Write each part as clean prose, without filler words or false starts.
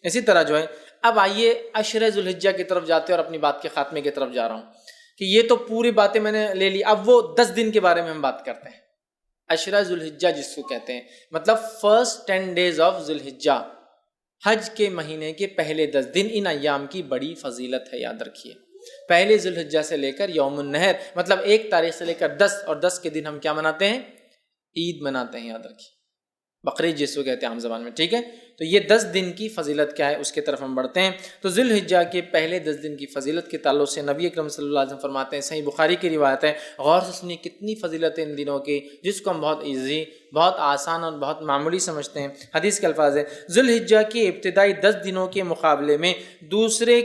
اسی طرح جو ہے اب آئیے عشرہ ذوالحجہ کی طرف جاتے ہیں اور اپنی بات کے خاتمے کی طرف جا رہا ہوں کہ یہ تو پوری باتیں میں نے لے لی، اب وہ 10 دن کے بارے میں ہم بات کرتے ہیں۔ عشرہ ذوالحجہ جس کو کہتے ہیں، مطلب فرسٹ 10 days آف ذوالحجہ، حج کے مہینے کے پہلے 10 دن، ان ایام کی بڑی فضیلت ہے، یاد رکھیے۔ پہلے ذوالحجہ سے لے کر یوم النحر، مطلب 1 تاریخ سے لے کر 10، اور 10 کے دن ہم کیا مناتے ہیں؟ عید مناتے ہیں، یاد رکھیے، بقرعید جس کو کہتے ہیں عام زبان میں، ٹھیک ہے؟ تو یہ 10 دن کی فضیلت کیا ہے اس کی طرف ہم بڑھتے ہیں۔ تو ذوالحجہ کے پہلے 10 دن کی فضیلت کے تعلق سے نبی اکرم صلی اللہ علیہ وسلم فرماتے ہیں، صحیح بخاری کی روایت ہے، غور سے سنیے کتنی فضیلت ہے ان دنوں کی، جس کو ہم بہت ایزی، بہت آسان اور بہت معمولی سمجھتے ہیں۔ حدیث کے الفاظ ہے، ذوالحجہ کے ابتدائی 10 دنوں کے مقابلے میں دوسرے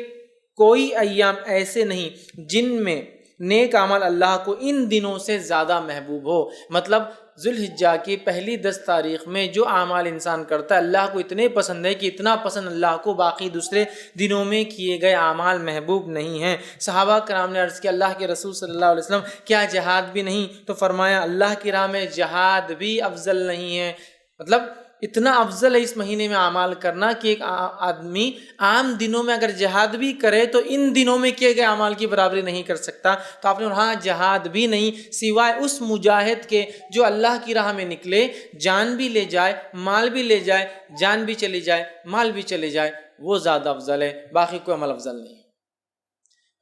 کوئی ایام ایسے نہیں جن میں نیک عمل اللہ کو ان دنوں سے زیادہ محبوب ہو۔ مطلب ذوالحجہ کی پہلی 10 تاریخ میں جو اعمال انسان کرتا ہے اللہ کو اتنے پسند ہے کہ اتنا پسند اللہ کو باقی دوسرے دنوں میں کیے گئے اعمال محبوب نہیں ہیں۔ صحابہ کرام نے عرض کیا، اللہ کے رسول صلی اللہ علیہ وسلم کیا جہاد بھی نہیں؟ تو فرمایا اللہ کی راہ میں جہاد بھی افضل نہیں ہے۔ مطلب اتنا افضل ہے اس مہینے میں اعمال کرنا کہ ایک آدمی عام دنوں میں اگر جہاد بھی کرے تو ان دنوں میں کیے گئے اعمال کی برابری نہیں کر سکتا۔ تو آپ نے ہاں جہاد بھی نہیں سوائے اس مجاہد کے جو اللہ کی راہ میں نکلے، جان بھی لے جائے، مال بھی لے جائے، جان بھی چلی جائے، مال بھی چلے جائے، وہ زیادہ افضل ہے، باقی کوئی عمل افضل نہیں ہے۔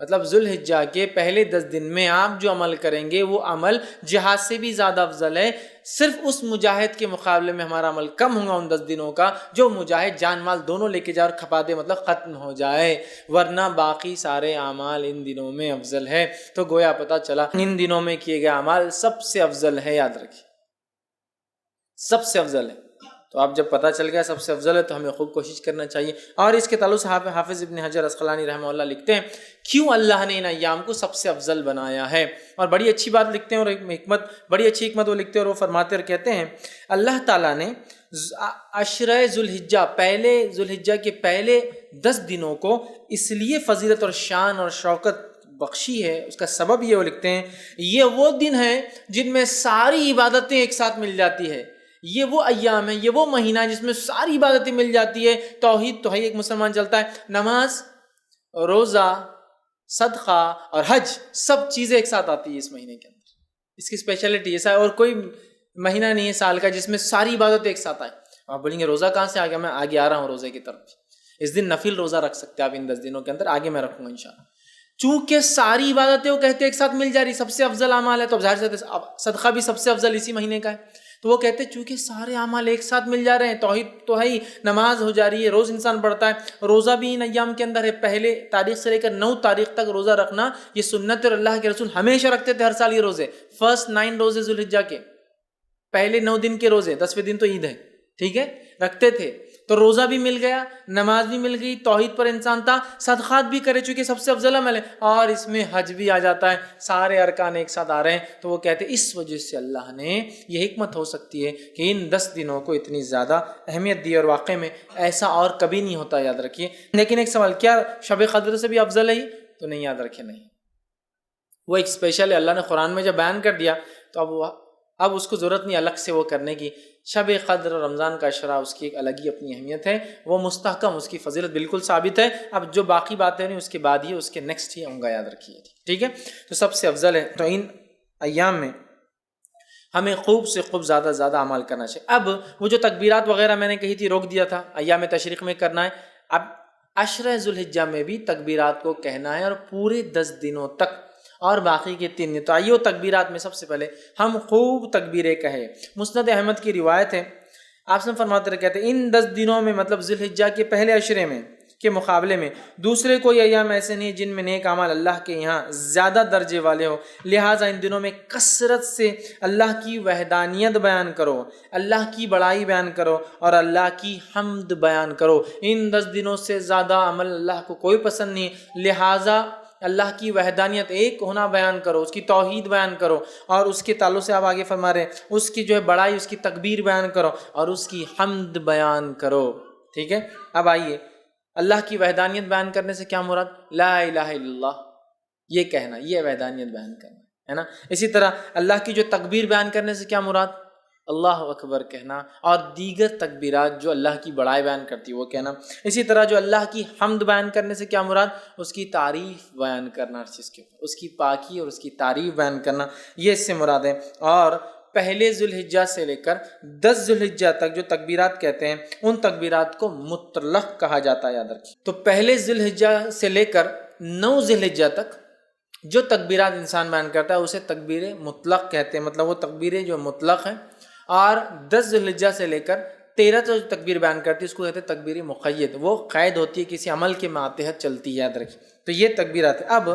مطلب ذوالحجہ کے پہلے 10 دن میں آپ جو عمل کریں گے وہ عمل جہاد سے بھی زیادہ افضل ہے۔ صرف اس مجاہد کے مقابلے میں ہمارا عمل کم ہوگا ان 10 دنوں کا جو مجاہد جان مال دونوں لے کے جائے اور کھپا دے، مطلب ختم ہو جائے، ورنہ باقی سارے اعمال ان دنوں میں افضل ہے۔ تو گویا پتہ چلا ان دنوں میں کیے گئے اعمال سب سے افضل ہے، یاد رکھیے سب سے افضل ہے۔ تو اب جب پتہ چل گیا سب سے افضل ہے تو ہمیں خوب کوشش کرنا چاہیے۔ اور اس کے تعلق سے حافظ ابن حجر عسقلانی رحمہ اللہ لکھتے ہیں کیوں اللہ نے ان ایام کو سب سے افضل بنایا ہے، اور بڑی اچھی بات لکھتے ہیں، اور ایک حکمت، بڑی اچھی حکمت وہ لکھتے ہیں، اور وہ فرماتے اور کہتے ہیں اللہ تعالیٰ نے عشرہ ذوالحجہ، پہلے ذوالحجہ کے پہلے 10 دنوں کو اس لیے فضیلت اور شان اور شوکت بخشی ہے، اس کا سبب یہ وہ لکھتے ہیں یہ وہ دن ہیں جن میں ساری عبادتیں ایک ساتھ مل جاتی ہے۔ یہ وہ ایام ہے، یہ وہ مہینہ ہے جس میں ساری عبادتیں مل جاتی ہے۔ توحید تو ہے، ایک مسلمان چلتا ہے، نماز، روزہ، صدقہ اور حج، سب چیزیں ایک ساتھ آتی ہیں اس مہینے کے اندر۔ اس کی اسپیشلٹی ایسا ہے، اور کوئی مہینہ نہیں ہے سال کا جس میں ساری عبادتیں ایک ساتھ آئیں۔ آپ بولیں گے روزہ کہاں سے آ گیا؟ میں آگے آ رہا ہوں روزے کی طرف۔ اس دن نفل روزہ رکھ سکتے ہیں آپ ان 10 دنوں کے اندر، آگے میں رکھوں گا انشاءاللہ۔ چونکہ ساری عبادتیں وہ کہتے ہیں ایک ساتھ مل جا رہی، سب سے افضل اعمال ہے، تو ظاہر سے صدقہ بھی سب سے افضل اسی مہینے کا ہے۔ تو وہ کہتے ہیں چونکہ سارے اعمال ایک ساتھ مل جا رہے ہیں، توحید تو ہے ہی، نماز ہو جا رہی ہے، روز انسان پڑھتا ہے، روزہ بھی ان ایام کے اندر ہے، پہلے تاریخ سے لے کر 9 تاریخ تک روزہ رکھنا یہ سنت، اور اللہ کے رسول ہمیشہ رکھتے تھے ہر سال یہ روزے، فرسٹ 9 روزے ذوالحجہ کے، پہلے 9 دن کے روزے، 10ویں دن تو عید ہے، ٹھیک ہے، رکھتے تھے۔ تو روزہ بھی مل گیا، نماز بھی مل گئی، توحید پر انسان تھا، صدقات بھی کرے چونکہ سب سے افضل عمل ہے، اور اس میں حج بھی آ جاتا ہے، سارے ارکان ایک ساتھ آ رہے ہیں۔ تو وہ کہتے ہیں اس وجہ سے اللہ نے یہ حکمت ہو سکتی ہے کہ ان 10 دنوں کو اتنی زیادہ اہمیت دی، اور واقع میں ایسا اور کبھی نہیں ہوتا، یاد رکھیے۔ لیکن ایک سوال، کیا شب قدر سے بھی افضل ہے یہ؟ تو نہیں، یاد رکھے نہیں، وہ ایک اسپیشل ہے، اللہ نے قرآن میں جب بیان کر دیا تو اب اس کو ضرورت نہیں الگ سے وہ کرنے کی۔ شب قدر اور رمضان کا عشرہ اس کی ایک الگ ہی اپنی اہمیت ہے، وہ مستحکم، اس کی فضیلت بالکل ثابت ہے۔ اب جو باقی باتیں نہیں اس کے بعد ہی، اس کے نیکسٹ ہی ہوں گا، یاد رکھیے، ٹھیک ہے۔ تو سب سے افضل ہے، تو ان ایام میں ہمیں خوب سے خوب زیادہ زیادہ عمل کرنا چاہیے۔ اب وہ جو تکبیرات وغیرہ میں نے کہی تھی روک دیا تھا، ایام تشریق میں کرنا ہے، اب عشرہ ذوالحجہ میں بھی تکبیرات کو کہنا ہے، اور پورے 10 دنوں تک، اور باقی کے 3 دن۔ تو آئیے وہ تکبیرات میں سب سے پہلے ہم خوب تکبیریں کہیں۔ مسند احمد کی روایت ہے، آپ سے فرماتے رہے، کہتے ہیں ان 10 دنوں میں، مطلب ذوالحجہ کے پہلے عشرے میں کے مقابلے میں دوسرے کوئی ایام ایسے نہیں جن میں نیک اعمال اللہ کے یہاں زیادہ درجے والے ہو، لہٰذا ان دنوں میں کثرت سے اللہ کی وحدانیت بیان کرو، اللہ کی بڑائی بیان کرو، اور اللہ کی حمد بیان کرو۔ ان 10 دنوں سے زیادہ عمل اللہ کو کوئی پسند نہیں، لہٰذا اللہ کی وحدانیت، ایک ہونا بیان کرو، اس کی توحید بیان کرو، اور اس کے تعلق سے آپ آگے فرما رہے ہیں اس کی جو ہے بڑائی، اس کی تکبیر بیان کرو، اور اس کی حمد بیان کرو، ٹھیک ہے۔ اب آئیے اللہ کی وحدانیت بیان کرنے سے کیا مراد؟ لا الہ الا اللہ، یہ کہنا، یہ وحدانیت بیان کرنا ہے نا۔ اسی طرح اللہ کی جو تکبیر بیان کرنے سے کیا مراد؟ اللہ اکبر کہنا، اور دیگر تکبیرات جو اللہ کی بڑائی بیان کرتی ہے وہ کہنا۔ اسی طرح جو اللہ کی حمد بیان کرنے سے کیا مراد؟ اس کی تعریف بیان کرنا، ہر چیز کے اوپر اس کی پاکی اور اس کی تعریف بیان کرنا، یہ اس سے مراد ہے۔ اور پہلے ذوالحجہ سے لے کر 10 ذوالحجہ تک جو تکبیرات کہتے ہیں ان تکبیرات کو مطلق کہا جاتا ہے، یاد رکھیے۔ تو پہلے ذوالحجہ سے لے کر 9 ذوالحجہ تک جو تکبیرات انسان بیان کرتا ہے اسے تکبیر مطلق کہتے ہیں، مطلب وہ تکبیریں جو مطلق ہیں۔ اور 10 ذوالحجہ سے لے کر 13 جو تکبیر بیان کرتی ہے اس کو کہتے ہیں تکبیر مقید، وہ قید ہوتی ہے، کسی عمل کے ماتحت چلتی ہے، یاد رکھیے۔ تو یہ تکبیرات ہیں۔ اب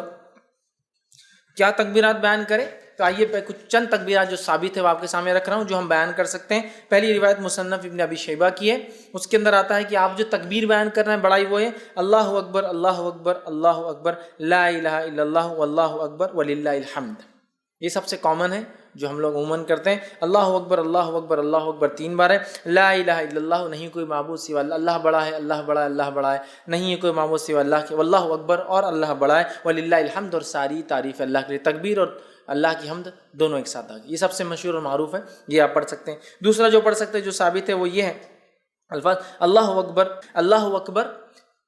کیا تکبیرات بیان کریں؟ تو آئیے پہ کچھ چند تکبیرات جو ثابت ہے وہ آپ کے سامنے رکھ رہا ہوں، جو ہم بیان کر سکتے ہیں۔ پہلی روایت مصنف ابن ابی شیبہ کی ہے، اس کے اندر آتا ہے کہ آپ جو تکبیر بیان کر رہے ہیں بڑائی وہ ہے اللہ اکبر اللہ اکبر اللہ اکبر لا الہ الا اللہ واللہ اکبر وللہ الحمد۔ یہ سب سے کامن ہے جو ہم لوگ عموماً کرتے ہیں۔ اللہ اکبر اللہ اکبر اللہ اکبر 3 بار ہے۔ لا الہ الا اللہ، نہیں کوئی معبود سوا اللہ، اللہ بڑا ہے اللہ بڑا ہے اللہ بڑا ہے، نہیں ہے کوئی معبود سوا اللہ کے، واللہ اکبر اور اللہ بڑا ہے، وللہ الحمد اور ساری تعریف اللہ کے لیے۔ تکبیر اور اللہ کی حمد دونوں ایک ساتھ آ گئی، یہ سب سے مشہور اور معروف ہے، یہ آپ پڑھ سکتے ہیں۔ دوسرا جو پڑھ سکتے ہیں جو ثابت ہے وہ یہ ہے الفاظ اللہ اکبر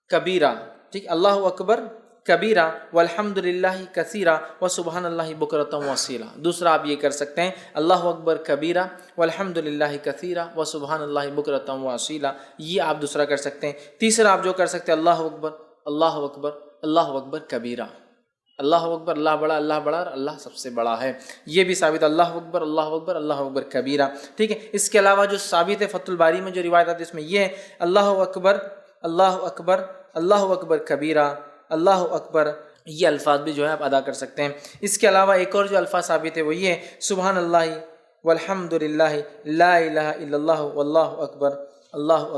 کبیرہ، ٹھیک، اللہ اکبر کبیرہ والحمد للہ کثیرہ وسبحان اللہ بکرۃ واصیلہ۔ دوسرا آپ یہ کر سکتے ہیں اللہ اکبر کبیرہ والحمد للہ کثیرہ وسبحان اللہ بکرۃ واصیلہ، یہ آپ دوسرا کر سکتے ہیں۔ تیسرا آپ جو کر سکتے ہیں اللہ اکبر اللہ اکبر اللہ اکبر کبیرہ، اللہ اکبر اللہ بڑا اور اللہ سب سے بڑا ہے، یہ بھی ثابت اللہ اکبر اللہ اکبر کبیرہ، ٹھیک ہے۔ اس کے علاوہ جو ثابت ہے فتح الباری میں جو روایت آتی ہے اس میں یہ ہے اللہ اکبر اللہ اکبر کبیرہ اللہ اکبر، یہ الفاظ بھی جو ہے آپ ادا کر سکتے ہیں۔ اس کے علاوہ ایک اور جو الفاظ ثابت ہے وہ یہ ہے سبحان اللہ والحمد للہ لا الہ الا اللہ واللہ اکبر اللہ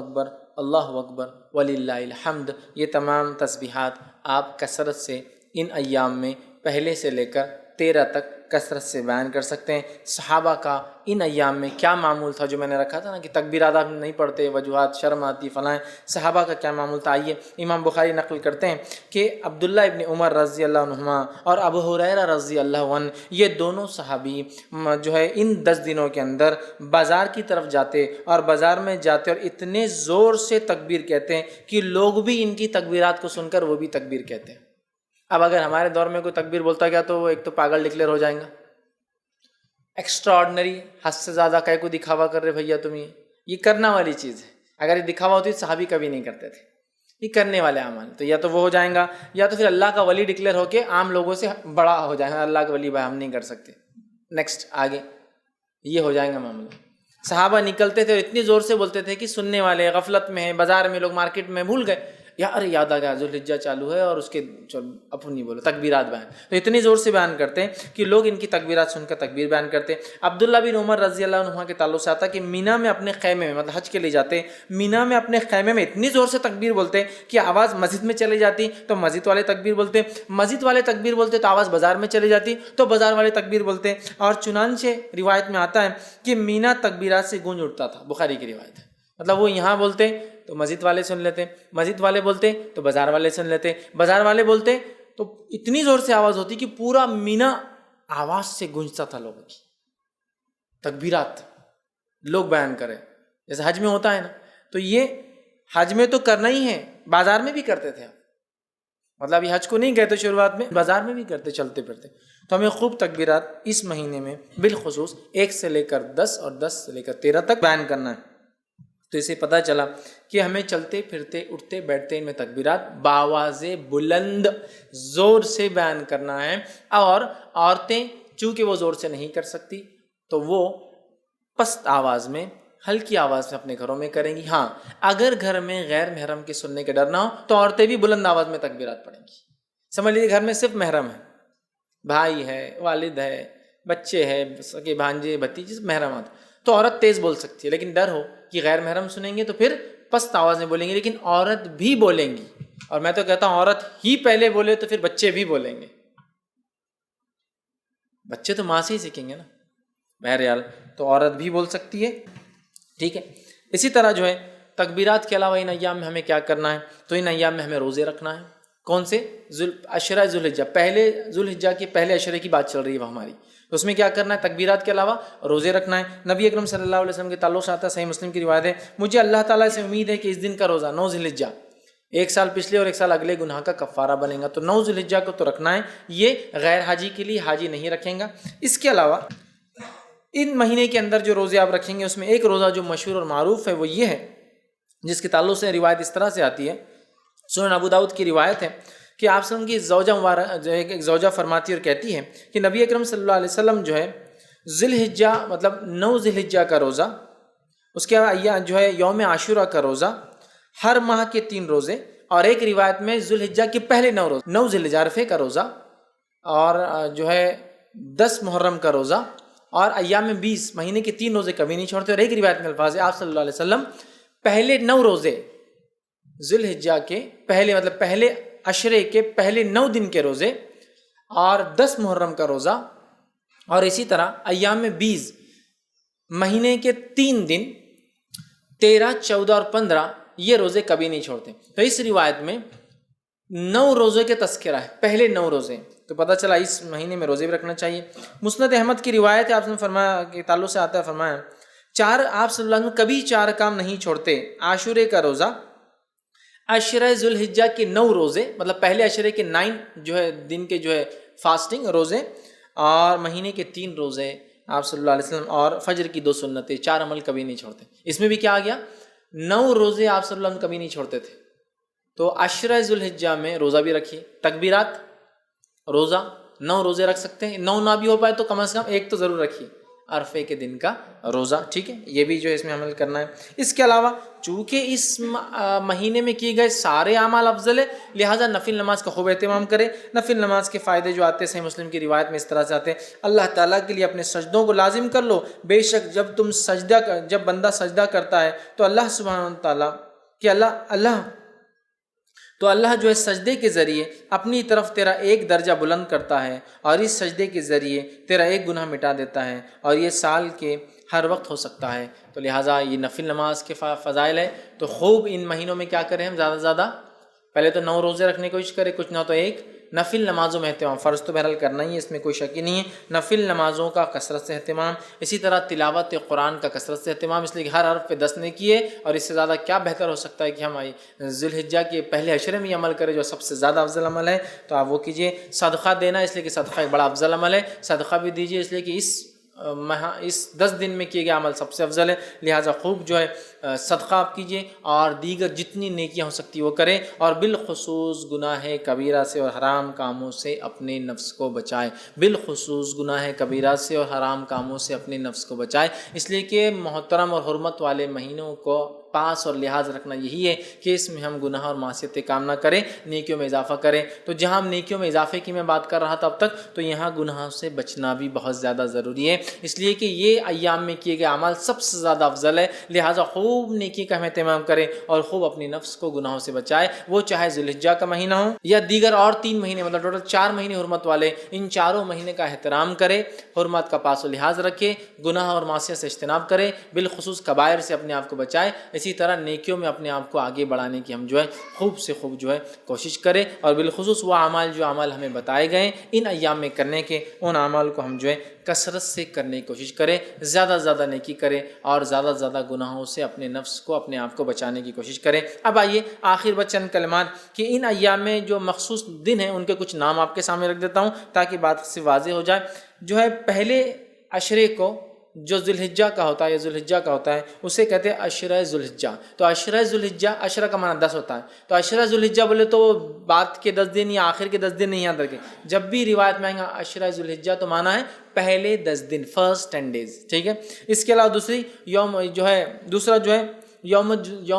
اکبر وللہ الحمد۔ یہ تمام تسبیحات آپ کثرت سے ان ایام میں پہلے سے لے کر 13 تک کثرت سے بیان کر سکتے ہیں۔ صحابہ کا ان ایام میں کیا معمول تھا، جو میں نے رکھا تھا نا کہ تکبیرات آپ نہیں پڑھتے، وجوہات شرم آتی فلاں، صحابہ کا کیا معمول تھا؟ آئیے امام بخاری نقل کرتے ہیں کہ عبداللہ ابن عمر رضی اللہ عنہما اور ابو ہریرہ رضی اللہ عنہ، یہ دونوں صحابی جو ہے ان 10 دنوں کے اندر بازار کی طرف جاتے اور بازار میں جاتے اور اتنے زور سے تکبیر کہتے ہیں کہ لوگ بھی ان کی تکبیرات کو سن کر وہ بھی تکبیر کہتے ہیں۔ اب اگر ہمارے دور میں کوئی تکبیر بولتا گیا تو وہ ایک تو پاگل ڈکلیئر ہو جائیں گا، ایکسٹرا آرڈنری، حد سے زیادہ کہیں کو دکھاوا کر رہے بھیا تم، یہ کرنا والی چیز ہے۔ اگر یہ دکھاوا ہوتی تو صحابی کبھی نہیں کرتے تھے، یہ کرنے والے اعمال، تو یا تو وہ ہو جائیں گا یا تو پھر اللہ کا ولی ڈکلیئر ہو کے عام لوگوں سے بڑا ہو جائیں گا، اللہ کا ولی بھائی ہم نہیں کر سکتے، نیکسٹ آگے یہ ہو جائیں گا معاملہ۔ صحابہ نکلتے تھے اور اتنی زور سے بولتے تھے کہ سننے والے غفلت میں ہیں، بازار میں لوگ مارکیٹ میں بھول گئے، ارے یاد آ گیا ذوالحجہ چالو ہے اور اس کے اپن نہیں بولو تکبیرات بیان، تو اتنی زور سے بیان کرتے ہیں کہ لوگ ان کی تکبیرات سن کر تکبیر بیان کرتے ہیں۔ عبداللہ بن عمر رضی اللہ عنہ کے تعلق سے آتا کہ مینا میں اپنے خیمے میں، مطلب حج کے لیے جاتے، مینا میں اپنے خیمے میں اتنی زور سے تکبیر بولتے کہ آواز مسجد میں چلی جاتی تو مسجد والے تکبیر بولتے، مسجد والے تکبیر بولتے تو آواز بازار میں چلی جاتی تو بازار والے تکبیر بولتے، اور چنانچہ روایت میں آتا ہے کہ مینا تکبیرات سے گونج اٹھتا تھا، بخاری کی روایت ہے، مطلب وہ یہاں بولتے تو مسجد والے سن لیتے، مسجد والے بولتے تو بازار والے سن لیتے، بازار والے بولتے تو اتنی زور سے آواز ہوتی کہ پورا مینا آواز سے گونجتا تھا، لوگوں کی تکبیرات لوگ بیان کرے، جیسے حج میں ہوتا ہے نا، تو یہ حج میں تو کرنا ہی ہے، بازار میں بھی کرتے تھے، مطلب یہ حج کو نہیں کہتے شروعات میں، بازار میں بھی کرتے چلتے پھرتے۔ تو ہمیں خوب تکبیرات اس مہینے میں بالخصوص 1 سے لے کر 10 اور 10 سے لے کر 13 تک بیان کرنا ہے۔ تو اسے پتہ چلا کہ ہمیں چلتے پھرتے اٹھتے بیٹھتے ان میں تکبیرات بآواز بلند زور سے بیان کرنا ہے، اور عورتیں چونکہ وہ زور سے نہیں کر سکتی تو وہ پست آواز میں ہلکی آواز میں اپنے گھروں میں کریں گی۔ ہاں اگر گھر میں غیر محرم کے سننے کے ڈر نہ ہو تو عورتیں بھی بلند آواز میں تکبیرات پڑھیں گی۔ سمجھ لیجیے گھر میں صرف محرم ہے، بھائی ہے، والد ہے، بچے ہے، سگے بھانجے بھتیجے محرمات، تو عورت تیز بول سکتی ہے، لیکن ڈر ہو کہ غیر محرم سنیں گے تو پھر پست آواز میں بولیں گے، لیکن عورت بھی بولیں گی، اور میں تو کہتا ہوں عورت ہی پہلے بولے تو پھر بچے بھی بولیں گے، بچے تو ماں سے ہی سیکھیں گے نا، بہرحال تو عورت بھی بول سکتی ہے، ٹھیک ہے۔ اسی طرح جو ہے تکبیرات کے علاوہ ان ایام میں ہمیں کیا کرنا ہے، تو ان ایام میں ہمیں روزے رکھنا ہے۔ کون سے؟ عشرہ ذوالحجہ، پہلے ذوالحجہ کے پہلے عشرے کی بات چل رہی ہے وہ ہماری، تو اس میں کیا کرنا ہے؟ تکبیرات کے علاوہ روزے رکھنا ہے۔ نبی اکرم صلی اللہ علیہ وسلم کے تعلق سے آتا ہے، صحیح مسلم کی روایت ہے، مجھے اللہ تعالیٰ سے امید ہے کہ اس دن کا روزہ 9 ذی الحجہ، ایک سال پچھلے اور ایک سال اگلے گناہ کا کفارہ بنے گا۔ تو 9 ذی الحجہ کو تو رکھنا ہے، یہ غیر حاجی کے لیے، حاجی نہیں رکھیں گا۔ اس کے علاوہ ان مہینے کے اندر جو روزے آپ رکھیں گے اس میں ایک روزہ جو مشہور اور معروف ہے وہ یہ ہے، جس کے تعلق سے روایت اس طرح سے آتی ہے، سنن ابو داؤد کی روایت ہے کہ آپ صلی اللہ علیہ وسلم کی زوجہ مبارک جو ایک زوجہ فرماتی اور کہتی ہے کہ نبی اکرم صلی اللہ علیہ وسلم جو ہے ذی الحجہ مطلب 9 ذی الحجہ کا روزہ، اس کے بعد جو ہے یوم عاشوراء کا روزہ، ہر ماہ کے 3 روزے، اور ایک روایت میں ذی الحجہ کے پہلے 9 روزے، 9 ذی الحجہ عرفے کا روزہ، اور جو ہے 10 محرم کا روزہ، اور ایام 20 مہینے کے 3 روزے کبھی نہیں چھوڑتے۔ اور ایک روایت میں الفاظ ہے آپ صلی اللہ علیہ وسلم پہلے 9 روزے ذی الحجہ کے پہلے مطلب پہلے عشرے کے پہلے 9 دن کے روزے، اور 10 محرم کا روزہ، اور اسی طرح ایام 20 مہینے کے 3 دن 13، 14 اور 15 یہ روزے کبھی نہیں چھوڑتے۔ تو اس روایت میں 9 روزے کے تذکرہ ہے، پہلے 9 روزے، تو پتہ چلا اس مہینے میں روزے بھی رکھنا چاہیے۔ مسند احمد کی روایت ہے، آپ نے فرمایا کہ تعلق سے آتا ہے، فرمایا آپ صلی اللہ علیہ وسلم کبھی 4 کام نہیں چھوڑتے، عاشورے کا روزہ، عشرہ ذی الحجہ کے 9 روزے مطلب پہلے عشرے کے 9 جو ہے دن کے جو ہے فاسٹنگ روزے، اور مہینے کے 3 روزے آپ صلی اللہ علیہ وسلم، اور فجر کی 2 سنتیں، 4 عمل کبھی نہیں چھوڑتے۔ اس میں بھی کیا آ گیا؟ 9 روزے آپ صلی اللہ علیہ وسلم کبھی نہیں چھوڑتے تھے۔ تو عشرہ ذی الحجہ میں روزہ بھی رکھیے، تکبیرات، روزہ 9 روزے رکھ سکتے ہیں، 9 نہ بھی ہو پائے تو کم از کم ایک تو ضرور رکھیے، عرفے کے دن کا روزہ، ٹھیک ہے، یہ بھی جو ہے اس میں عمل کرنا ہے۔ اس کے علاوہ چونکہ اس مہینے میں کیے گئے سارے اعمال افضل ہے، لہٰذا نفل نماز کا خوب اہتمام کرے۔ نفل نماز کے فائدے جو آتے ہیں صحیح مسلم کی روایت میں اس طرح سے آتے ہیں، اللہ تعالیٰ کے لیے اپنے سجدوں کو لازم کر لو، بے شک جب بندہ سجدہ کرتا ہے تو اللہ سبحانہ تعالیٰ کہ اللہ جو ہے سجدے کے ذریعے اپنی طرف تیرا ایک درجہ بلند کرتا ہے، اور اس سجدے کے ذریعے تیرا ایک گناہ مٹا دیتا ہے، اور یہ سال کے ہر وقت ہو سکتا ہے۔ تو لہٰذا یہ نفل نماز کے فضائل ہے، تو خوب ان مہینوں میں کیا کریں ہم؟ زیادہ سے زیادہ پہلے تو 9 روزے رکھنے کی کوشش کریں، کچھ نہ تو ایک نفل نمازوں میں اہتمام، فرض تو بہرحال کرنا ہی ہے، اس میں کوئی شک ہی نہیں ہے، نفل نمازوں کا کثرت سے اہتمام، اسی طرح تلاوت قرآن کا کثرت سے اہتمام، اس لیے کہ ہر حرف پہ 10 نے کیے، اور اس سے زیادہ کیا بہتر ہو سکتا ہے کہ ہم ذی الحجہ کے پہلے عشرے میں یہ عمل کریں جو سب سے زیادہ افضل عمل ہے، تو آپ وہ کیجیے۔ صدقہ دینا، اس لیے کہ صدقہ ایک بڑا افضل عمل ہے، صدقہ بھی دیجیے، اس لیے کہ اس 10 دن میں کیے گئے عمل سب سے افضل ہے، لہٰذا خوب جو ہے صدقہ آپ کیجیے، اور دیگر جتنی نیکیاں ہو سکتی وہ کریں، اور بالخصوص گناہ کبیرہ سے اور حرام کاموں سے اپنے نفس کو بچائے، بالخصوص گناہ کبیرہ سے اور حرام کاموں سے اپنے نفس کو بچائے، اس لیے کہ محترم اور حرمت والے مہینوں کو پاس اور لحاظ رکھنا یہی ہے کہ اس میں ہم گناہ اور معصیتیں کام نہ کریں، نیکیوں میں اضافہ کریں۔ تو جہاں ہم نیکیوں میں اضافے کی میں بات کر رہا تھا اب تک، تو یہاں گناہوں سے بچنا بھی بہت زیادہ ضروری ہے، اس لیے کہ یہ ایام میں کیے گئے اعمال سب سے زیادہ افضل ہے، لہٰذا خوب نیکی کا ہم اہتمام کریں، اور خوب اپنی نفس کو گناہوں سے بچائے، وہ چاہے ذی الحجہ کا مہینہ ہو یا دیگر اور 3 مہینے، مطلب ٹوٹل 4 مہینے حرمت والے، ان چاروں مہینے کا احترام کرے، حرمت کا پاس و لحاظ رکھے، گناہ اور معصیت سے اجتناب کرے، بالخصوص کبائر سے اپنے آپ کو بچائے، اسی طرح نیکیوں میں اپنے آپ کو آگے بڑھانے کی ہم جو ہے خوب سے خوب جو ہے کوشش کریں، اور بالخصوص وہ اعمال جو اعمال ہمیں بتائے گئے ان ایام میں کرنے کے، ان اعمال کو ہم جو ہے کثرت سے کرنے کی کوشش کریں، زیادہ سے زیادہ نیکی کریں، اور زیادہ سے زیادہ گناہوں سے اپنے نفس کو، اپنے آپ کو بچانے کی کوشش کریں۔ اب آئیے آخر بچ چند کلمات کہ ان ایام میں جو مخصوص دن ہیں ان کے کچھ نام آپ کے سامنے رکھ دیتا ہوں تاکہ بات سے واضح ہو جائے۔ جو ہے پہلے عشرے کو جو ذی الحجہ کا ہوتا ہے یا ذی الحجہ کا ہوتا ہے اسے کہتے ہیں عشرہ ذی الحجہ۔ تو عشرہ ذی الحجہ، عشرہ کا معنی 10 ہوتا ہے، تو عشرہ ذی الحجہ بولے تو بعد کے 10 دن یا آخر کے 10 دن نہیں یاد رکھیں، جب بھی روایت میں آئیں گا عشرہ ذی الحجہ تو معنی ہے پہلے 10 دن، فرسٹ 10 days، ٹھیک ہے۔ اس کے علاوہ دوسرا جو ہے یوم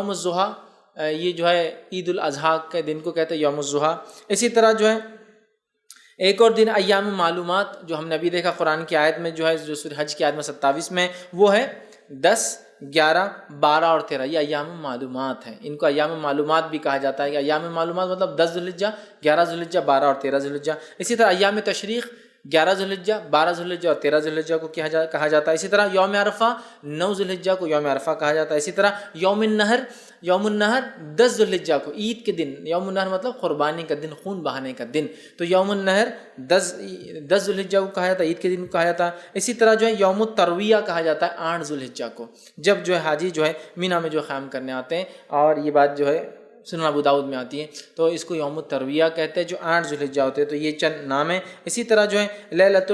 الضحیٰ، یہ جو ہے عید الاضحیٰ کے دن کو کہتے ہیں یوم الضحیٰ۔ اسی طرح جو ہے ایک اور دن ایام معلومات، جو ہم نے ابھی دیکھا قرآن کی آیت میں جو ہے، جو سورہ حج کی آیت میں 27 میں، وہ ہے 10، 11، 12 اور 13، یہ ایام معلومات ہیں، ان کو ایام معلومات بھی کہا جاتا ہے کہ ایام معلومات مطلب 10 ذی الحجہ، 11 ذی الحجہ، 12 اور 13 ذی الحجہ۔ اسی طرح ایام تشریق 11 ذوالحجہ، 12 ذوالحجہ اور 13 ذوالحجہ کو کہا جاتا ہے. اسی طرح یوم عرفہ 9 ذوالحجہ کو یوم عرفہ کہا جاتا ہے. اسی طرح یوم النہر 10 ذوالحجہ کو، عید کے دن. یوم النہر مطلب قربانی کا دن، خون بہانے کا دن. تو یوم النہر 10 ذوالحجہ کو کہا جاتا ہے، عید کے دن کو کہا جاتا ہے. اسی طرح جو ہے یوم الترویہ کہا جاتا ہے 8 ذوالحجہ کو، جب جو ہے حاجی جو ہے مینا میں جو قیام کرنے آتے ہیں. اور یہ بات جو ہے سنن ابو داؤد میں آتی ہے. تو اس کو یوم الترویہ کہتے ہیں جو 8 ذوالحجہ ہوتے ہیں. تو یہ چند نام ہیں. اسی طرح جو ہے لیلۃ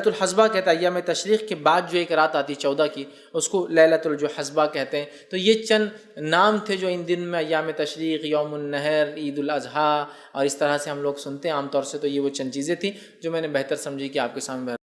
الحسبہ کہتا ہے، ایام تشریق کے بعد جو ایک رات آتی ہے 14 کی، اس کو لیلۃ الحسبہ کہتے ہیں. تو یہ چند نام تھے جو ان دن میں ایام تشریق، یوم النہر، عید الاضحیٰ اور اس طرح سے ہم لوگ سنتے ہیں عام طور سے. تو یہ وہ چند چیزیں تھیں جو میں نے بہتر سمجھی کہ آپ کے سامنے